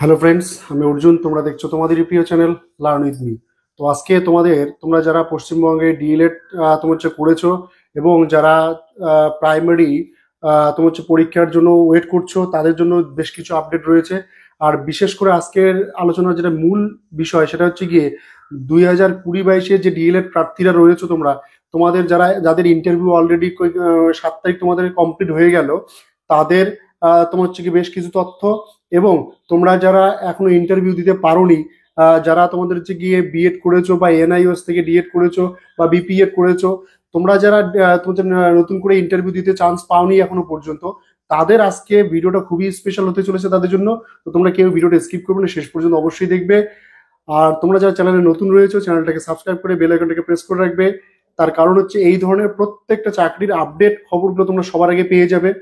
Hello friends, আমি অর্জুন। তোমরা দেখছো তোমাদেরই প্রিয় চ্যানেল লার্ন উইথ মি। তো আজকে তোমরা যারা পশ্চিমবঙ্গে ডিএলএড তোমার হচ্ছে করেছো এবং যারা প্রাইমারি তোমার হচ্ছে পরীক্ষার জন্য ওয়েট করছো, তাদের জন্য বেশ কিছু আপডেট রয়েছে। আর বিশেষ করে আজকের আলোচনার যেটা মূল বিষয় সেটা হচ্ছে গিয়ে 2020-22 যে ডিএলএড প্রার্থীরা রয়েছে, তোমাদের যাদের ইন্টারভিউ অলরেডি 7 তারিখ তোমাদের কমপ্লিট হয়ে গেল, তাদের তোমার হচ্ছে কি বেশ কিছু তথ্য, এবং তোমরা যারা এখনো ইন্টারভিউ দিতে পারোনি, যারা তোমাদের হচ্ছে গিয়ে বিএড করেছো বা এনআইওএস থেকে ডিএড করেছো বা বিপিএড করেছো, তোমরা যারা তোমাদের নতুন করে ইন্টারভিউ দিতে চান্স পাওনি এখনো পর্যন্ত, তাদের আজকে ভিডিওটা খুবই স্পেশাল হতে চলেছে তাদের জন্য। তো তোমরা কেউ ভিডিওটা স্কিপ করবে না, শেষ পর্যন্ত অবশ্যই দেখবে। আর তোমরা যারা চ্যানেলে নতুন রয়েছে, চ্যানেলটাকে সাবস্ক্রাইব করে বেল আইকনটাকে প্রেস করে রাখবে। তার কারণ হচ্ছে এই ধরনের প্রত্যেকটা চাকরির আপডেট খবরগুলো তোমরা সবার আগে পেয়ে যাবে।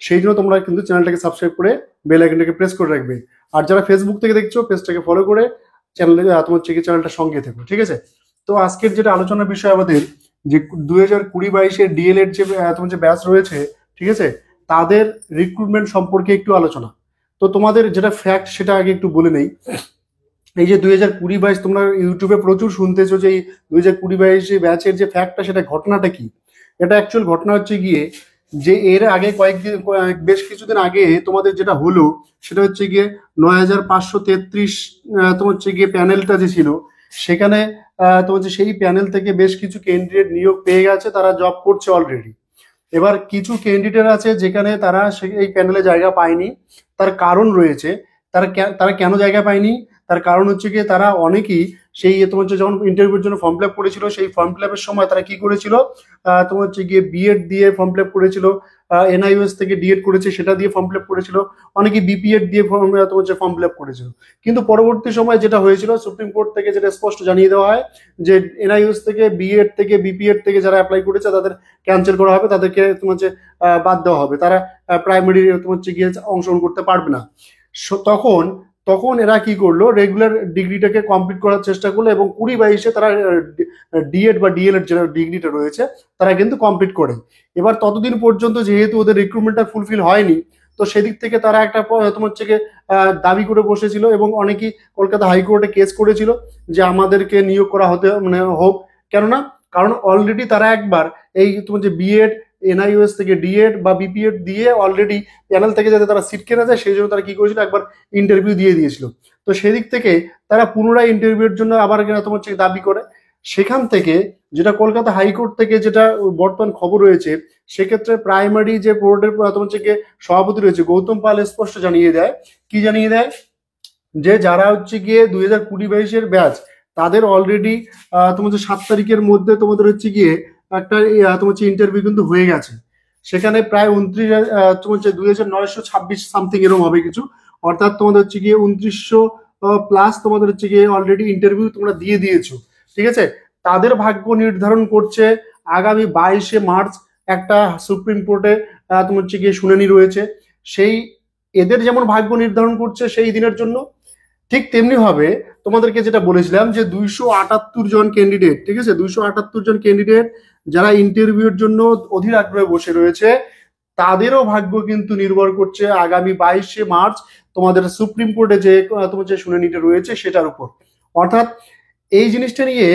সেই জন্য তোমরা কিন্তু চ্যানেলটাকে সাবস্ক্রাইব করে বেল আইকনটাকে প্রেস করে রাখবে। আর যারা ফেসবুক থেকে দেখছো, পেজটাকে ফলো করে চ্যানেলে তোমার হচ্ছে চ্যানেলটার সঙ্গে থেকো, ঠিক আছে? তো আজকের যেটা আলোচনার বিষয় আমাদের, যে 2020-22 ডিএলএড যে তোমার যে ব্যাচ রয়েছে, ঠিক আছে, তাদের রিক্রুটমেন্ট সম্পর্কে একটু আলোচনা। তো তোমাদের যেটা ফ্যাক্ট সেটা আগে একটু বলে নেই। এই যে 2020-22 তোমরা ইউটিউবে প্রচুর শুনতেছো যে এই 2020-22 ব্যাচের যে ফ্যাক্টটা, সেটা ঘটনাটা কি? এটা অ্যাকচুয়াল ঘটনা হচ্ছে গিয়ে যে এর আগে বেশ কিছুদিন আগে তোমাদের যেটা হলো সেটা হচ্ছে গিয়ে 9,533 তোমার হচ্ছে গিয়ে প্যানেলটা যে ছিল, সেখানে তোমার হচ্ছে সেই প্যানেল থেকে বেশ কিছু ক্যান্ডিডেট নিয়োগ পেয়ে গেছে, তারা জব করছে অলরেডি। এবার কিছু ক্যান্ডিডেট আছে যেখানে তারা এই প্যানেলে জায়গা পায়নি। তার কারণ রয়েছে। তারা কেন জায়গা পায়নি? তার কারণ হচ্ছে গিয়ে তারা অনেকেই সেই তোমার হচ্ছে যখন ইন্টারভিউর জন্য ফর্ম ফিল আপ করেছিল, সেই ফর্ম ফিল আপের সময় তারা কি করেছিল, তোমার হচ্ছে গিয়ে বিএড দিয়ে ফর্ম ফিল আপ করেছিল, এনআইওএস থেকে ডিএড করেছে সেটা দিয়ে ফর্ম ফিল আপ করেছিল, অনেকে বিপিএড দিয়ে তোমার হচ্ছে ফর্ম ফিল আপ করেছিল। কিন্তু পরবর্তী সময় যেটা হয়েছিল, সুপ্রিম কোর্ট থেকে যেটা স্পষ্ট জানিয়ে দেওয়া হয় যে এনআইওএস থেকে, বিএড থেকে, বিপিএড থেকে যারা অ্যাপ্লাই করেছে তাদের ক্যান্সেল করা হবে, তাদেরকে তোমার হচ্ছে বাদ দেওয়া হবে, তারা প্রাইমারি তোমার হচ্ছে গিয়ে অংশগ্রহণ করতে পারবে না। তখন তখন এরা কি করলো, রেগুলার ডিগ্রিটাকে কমপ্লিট করার চেষ্টা করলো, এবং 20-22 তারা ডিএড বা ডিএলএড যেটা ডিগ্রিটা রয়েছে তারা কিন্তু কমপ্লিট করে। এবার ততদিন পর্যন্ত যেহেতু ওদের রিক্রুটমেন্টটা ফুলফিল হয়নি, তো সেদিক থেকে তারা একটা তোমার হচ্ছে দাবি করে বসেছিল, এবং অনেকেই কলকাতা হাইকোর্টে কেস করেছিল যে আমাদেরকে নিয়োগ করা হতে মানে হোক। কেননা কারণ অলরেডি তারা একবার এই তোমার যে বিএড, এনআইওএস থেকে ডিএড বা বিপিএড দিয়ে অলরেডি প্যানেল থেকে যাতে তারা সিট কেনা যায়, সেই জন্য তারা কি করেছিল, একবার ইন্টারভিউ দিয়ে দিয়েছিল। তো সেদিক থেকে তারা পুনরায় ইন্টারভিউর জন্য আবার তোমার হচ্ছে দাবি করে। সেখান থেকে যেটা কলকাতা হাইকোর্ট থেকে যেটা বর্তমান খবর রয়েছে, সেক্ষেত্রে প্রাইমারি যে বোর্ডের তোমার হচ্ছে সভাপতি রয়েছে গৌতম পাল স্পষ্ট জানিয়ে দেয়। কি জানিয়ে দেয়? যে যারা হচ্ছে গিয়ে 2020-22 ব্যাচ, তাদের অলরেডি তোমার 7 তারিখের মধ্যে তোমাদের হচ্ছে গিয়ে একটা তোমার হচ্ছে ইন্টারভিউ কিন্তু হয়ে গেছে। সেখানে প্রায় 29 তোমার হচ্ছে 2,926 সামথিং এরকম হবে কিছু, অর্থাৎ তোমাদের হচ্ছে গিয়ে 2900 প্লাস তোমাদের হচ্ছে গিয়ে অলরেডি ইন্টারভিউ তোমরা দিয়ে দিয়েছো, ঠিক আছে? তাদের ভাগ্য নির্ধারণ করছে আগামী 22 মার্চ একটা সুপ্রিম কোর্টে তোমার হচ্ছে গিয়ে শুনানি রয়েছে। সেই এদের যেমন ভাগ্য নির্ধারণ করছে সেই দিনের জন্য, ঠিক তেমনি ভাবে তোমাদেরকে যেটা বলেছিলাম যে 278 জন ক্যান্ডিডেট, ঠিক আছে, 278 জন ক্যান্ডিডেট যারা ইন্টারভিউর জন্য অধীর আগ্রহে বসে রয়েছে, তাদেরও ভাগ্য কিন্তু নির্ভর করছে আগামী 22 মার্চ তোমাদের সুপ্রিম কোর্টে যে তোমার যে শুনানিটা রয়েছে সেটার উপর। অর্থাৎ এই জিনিসটা নিয়ে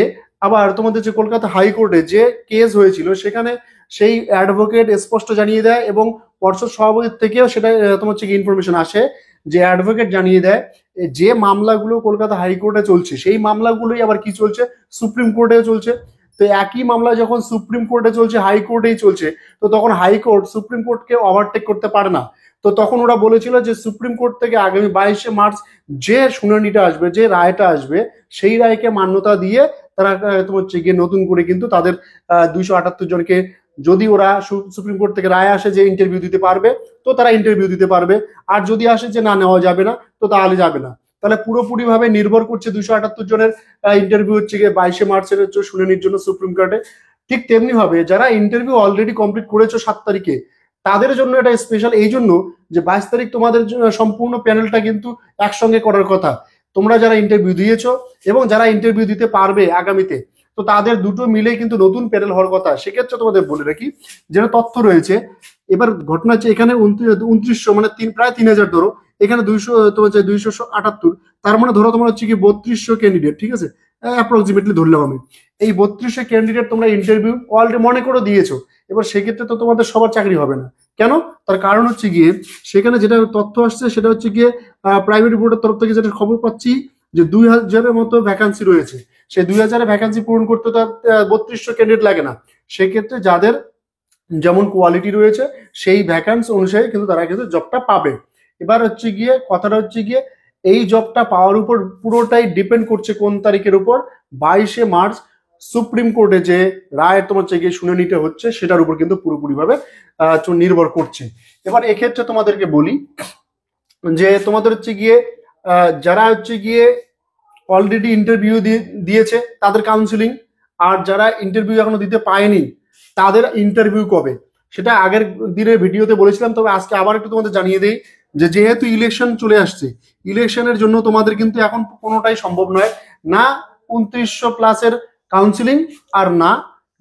আবার তোমাদের যে কলকাতা হাইকোর্টে যে কেস হয়েছিল, সেখানে সেই অ্যাডভোকেট স্পষ্ট জানিয়ে দেয়, এবং পর্ষদ সভাপতির থেকেও সেটা তোমার হচ্ছে ইনফরমেশন আসে, যে অ্যাডভোকেট জানিয়ে দেয় যে মামলাগুলো কলকাতা হাইকোর্টে চলছে, সেই মামলাগুলোই আবার কি চলছে, সুপ্রিম কোর্টেও চলছে। তো একই মামলা যখন সুপ্রিম কোর্টে চলছে, হাইকোর্টেই চলছে, তো তখন হাইকোর্ট সুপ্রিম কোর্টকে ওভারটেক করতে পারে না। তো তখন ওরা বলেছিল যে সুপ্রিম কোর্ট থেকে আগামী 22 মার্চ যে শুনানিটা আসবে, যে রায়টা আসবে, সেই রায়কে মান্যতা দিয়ে তারা তোমার হচ্ছে গিয়ে নতুন করে কিন্তু তাদের 278 জনকে, যদি ওরা সুপ্রিম কোর্ট থেকে রায় আসে যে ইন্টারভিউ দিতে পারবে, তো তারা ইন্টারভিউ দিতে পারবে। আর যদি আসে যে না, নেওয়া যাবে না, তো তাহলে যাবে না। তাহলে পুরোপুরি ভাবে নির্ভর করছে 278 জনের ইন্টারভিউ হচ্ছে গিয়ে 22 মার্চের হচ্ছে শুনানির জন্য সুপ্রিম কোর্টে। ঠিক তেমনি ভাবে যারা ইন্টারভিউ অলরেডি কমপ্লিট করেছো 7 তারিখে, তাদের জন্য এটা স্পেশাল এই জন্য যে 22 তারিখ তোমাদের সম্পূর্ণ প্যানেলটা কিন্তু একসঙ্গে করার কথা। তোমরা যারা ইন্টারভিউ দিয়েছো এবং যারা ইন্টারভিউ দিতে পারবে আগামীতে, তো তাদের দুটো মিলে কিন্তু নতুন প্যানেল হওয়ার কথা। সেক্ষেত্রে তোমাদের বলে রাখি যেটা তথ্য রয়েছে। এবার ঘটনা হচ্ছে এখানে 2900 মানে প্রায় 3,000 ধরো, এখানে 200 তোমার হচ্ছে 278, তার মানে ধরো তোমার হচ্ছে কি 3200 ক্যান্ডিডেট, ঠিক আছে, অ্যাপ্রক্সিমেটলি ধরলাম আমি। এই 3200 ক্যান্ডিডেট তোমরা ইন্টারভিউ অলরেডি মনে করে দিয়েছো। এবার সেক্ষেত্রে তো তোমাদের সবার চাকরি হবে না। কেন? তার কারণ হচ্ছে গিয়ে সেখানে যেটা তথ্য আসছে সেটা হচ্ছে গিয়ে প্রাইভেট বোর্ডের তরফ থেকে যেটা খবর পাচ্ছি যে 2000-এর মতো ভ্যাকান্সি রয়েছে। সেই 2000-এর ভ্যাকান্সি পূরণ করতে তো 3200 ক্যান্ডিডেট লাগে না। সেক্ষেত্রে যাদের যেমন কোয়ালিটি রয়েছে সেই ভ্যাকান্সি অনুসারে কিন্তু তারা কিন্তু জবটা পাবে। এবার হচ্ছে গিয়ে কথাটা হচ্ছে গিয়ে এই জবটা পাওয়ার উপর পুরোটাই ডিপেন্ড করছে কোন তারিখের উপর, 22শে মার্চ সুপ্রিম কোর্টে যে রায় তোমার হচ্ছে গিয়ে শুনে নিতে হচ্ছে সেটার উপর কিন্তু পুরোপুরিভাবে নির্ভর করছে। এবার এক্ষেত্রে তোমাদেরকে বলি যে তোমাদের হচ্ছে গিয়ে যারা হচ্ছে গিয়ে অলরেডি ইন্টারভিউ দিয়েছে তাদের কাউন্সিলিং, আর যারা ইন্টারভিউ এখনো দিতে পায়নি তাদের ইন্টারভিউ কবে সেটা আগের দিনের ভিডিওতে বলেছিলাম। তবে আজকে আবার একটু তোমাদের জানিয়ে দেই যে যেহেতু ইলেকশন চলে আসছে, ইলেকশনের জন্য তোমাদের কিন্তু এখন কোনোটাই সম্ভব নয়, না 2900+ কাউন্সিলিং আর না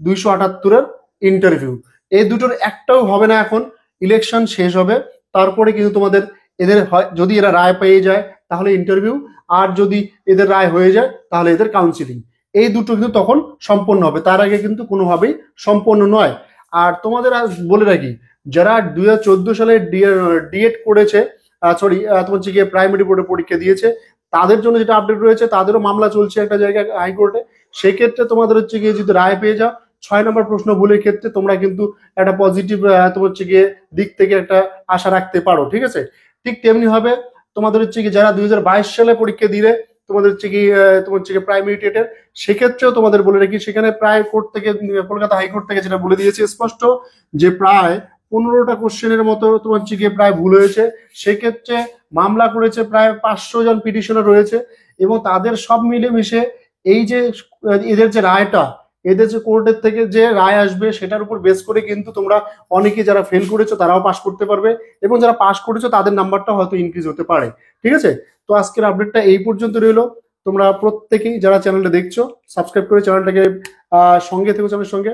278-এর ইন্টারভিউ। এই দুটোর একটাও হবে না এখন। ইলেকশন শেষ হবে তারপরে কিন্তু তোমাদের এদের যদি এরা রায় পেয়ে যায় তাহলে ইন্টারভিউ, আর যদি এদের রায় হয়ে যায় তাহলে এদের কাউন্সিলিং। এই দুটো কিন্তু তখন সম্পন্ন হবে, তার আগে কিন্তু কোনোভাবেই সম্পন্ন নয়। আর তোমাদের আজ বলে রাখি, যারা 2014 সালে ডিএড করেছে, সরি তোমার হচ্ছে গিয়ে প্রাইমারি বোর্ডে পরীক্ষা দিয়েছে, তাদের জন্য যেটা আপডেট রয়েছে তাদেরও মামলা চলছে একটা জায়গায় হাইকোর্টে। সেক্ষেত্রে তোমাদের হচ্ছে গিয়ে যদি রায় পেয়ে যাও 6 নম্বর প্রশ্ন ভুলের ক্ষেত্রে তোমরা কিন্তু একটা পজিটিভ তোমার হচ্ছে গিয়ে দিক থেকে একটা আশা রাখতে পারো, ঠিক আছে। ঠিক তেমনি হবে তোমাদের হচ্ছে কি যারা 2022 সালে পরীক্ষা দিলে তোমাদের হচ্ছে কি তোমার হচ্ছে প্রাইমারি টেটের, সেক্ষেত্রেও তোমাদের বলে রাখি সেখানে প্রায় কোর্ট থেকে কলকাতা হাইকোর্ট থেকে যেটা বলে দিয়েছে স্পষ্ট যে প্রায় 15টা কোশ্চেনের মতো তোমার হচ্ছে গিয়ে প্রায় ভুল হয়েছে। সেক্ষেত্রে মামলা করেছে প্রায় 500 জন পিটিশনার রয়েছে, এবং তাদের সব মিলেমিশে এই যে এদের যে রায়টা, এদের যে কোর্টের থেকে যে রায় আসবে সেটার উপর বেস করে কিন্তু তোমরা অনেকে যারা ফেল করেছো তারাও পাস করতে পারবে, এবং যারা পাস করেছো তাদের নাম্বারটা হয়তো ইনক্রিজ হতে পারে, ঠিক আছে। তো আজকের আপডেটটা এই পর্যন্ত রইলো। তোমরা প্রত্যেকেই যারা চ্যানেলটা দেখছো সাবস্ক্রাইব করে চ্যানেলটাকে সঙ্গে থেকো চ্যানেলের সঙ্গে,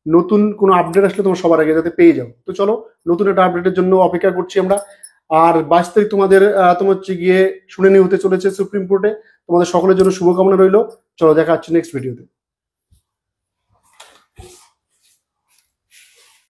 নতুন কোনো আপডেট আসলে তোমরা সবার আগে যাতে পেয়ে যাও। তো চলো নতুন একটা আপডেটের জন্য অপেক্ষা করছি আমরা। আর 22 তারিখ তোমাদের তোমার হচ্ছে গিয়ে শুনানি হতে চলেছে সুপ্রিম কোর্টে। তোমাদের সকলের জন্য শুভকামনা রইলো। চলো দেখা হচ্ছে নেক্সট ভিডিওতে।